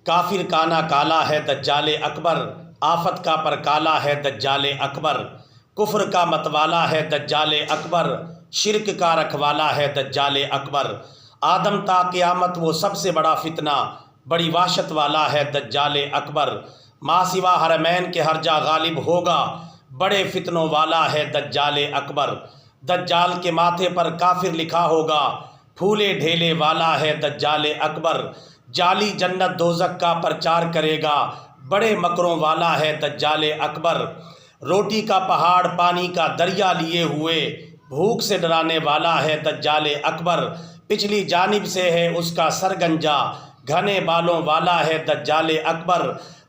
کافر کا نا کالا ہے دجال اکبر، آفت کا پر کالا ہے دجال اکبر، کفر کا متوالا ہے دجال اکبر، شرک کا رکھوالا ہے دجال اکبر، آدم تا قیامت وہ سب سے بڑا فتنہ، بڑی وحشت والا ہے دجال اکبر، ماں سوا حرمین کے ہر جا غالب ہوگا، بڑے فتنوں والا ہے دجال اکبر، دجال کے ماتھے پر کافر لکھا ہوگا، پھولے ڈھیلے والا ہے دجال اکبر، جعلی جنت دوزخ کا پرچار کرے گا، بڑے مکروں والا ہے دجال اکبر، روٹی کا پہاڑ پانی کا دریا لیے ہوئے، بھوک سے ڈرانے والا ہے دجال اکبر، پچھلی جانب سے ہے اس کا سرگنجا، گھنے بالوں والا ہے دجال اکبر،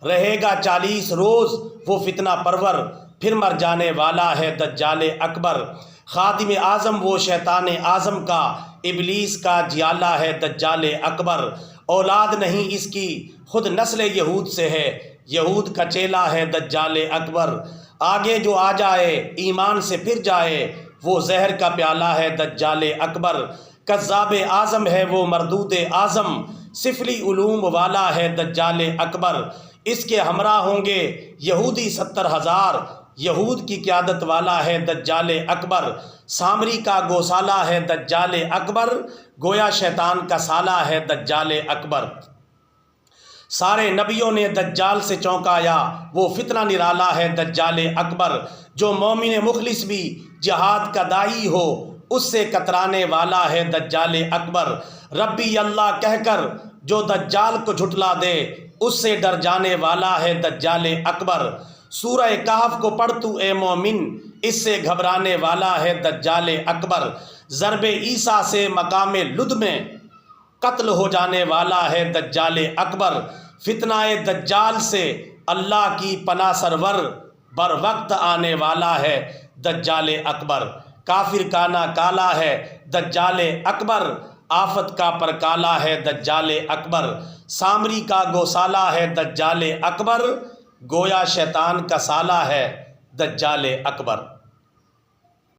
رہے گا 40 روز وہ فتنہ پرور، پھر مر جانے والا ہے دجال اکبر، خادم اعظم وہ شیطان اعظم کا، ابلیس کا جیالہ ہے دجال اکبر، اولاد نہیں اس کی خود نسل یہود سے ہے، یہود کا چیلا ہے دجال اکبر، آگے جو آ جائے ایمان سے پھر جائے، وہ زہر کا پیالہ ہے دجال اکبر، کذاب اعظم ہے وہ مردود اعظم، سفلی علوم والا ہے دجال اکبر، اس کے ہمراہ ہوں گے یہودی 70,000، یہود کی قیادت والا ہے دجال اکبر، سامری کا گوسالہ ہے دجال اکبر، گویا شیطان کا سالہ ہے دجال اکبر، سارے نبیوں نے دجال سے چونکایا، وہ فتنہ نرالا ہے دجال اکبر، جو مومن مخلص بھی جہاد کا داعی ہو اس سے کترانے والا ہے دجال اکبر، ربی اللہ کہہ کر جو دجال کو جھٹلا دے اس سے ڈر جانے والا ہے دجال اکبر، سورہ کہف کو پڑھ تو اے مومن اس سے گھبرانے والا ہے دجال اکبر، ضرب عیسیٰ سے مقام لد میں قتل ہو جانے والا ہے دجال اکبر، فتنہ دجال سے اللہ کی پناہ سرور، بر وقت آنے والا ہے دجال اکبر، کافر کا نا کالا ہے دجال اکبر، آفت کا پر کالا ہے دجال اکبر، سامری کا گوسالہ ہے دجال اکبر، گویا شیطان کا سالہ ہے دجال اکبر۔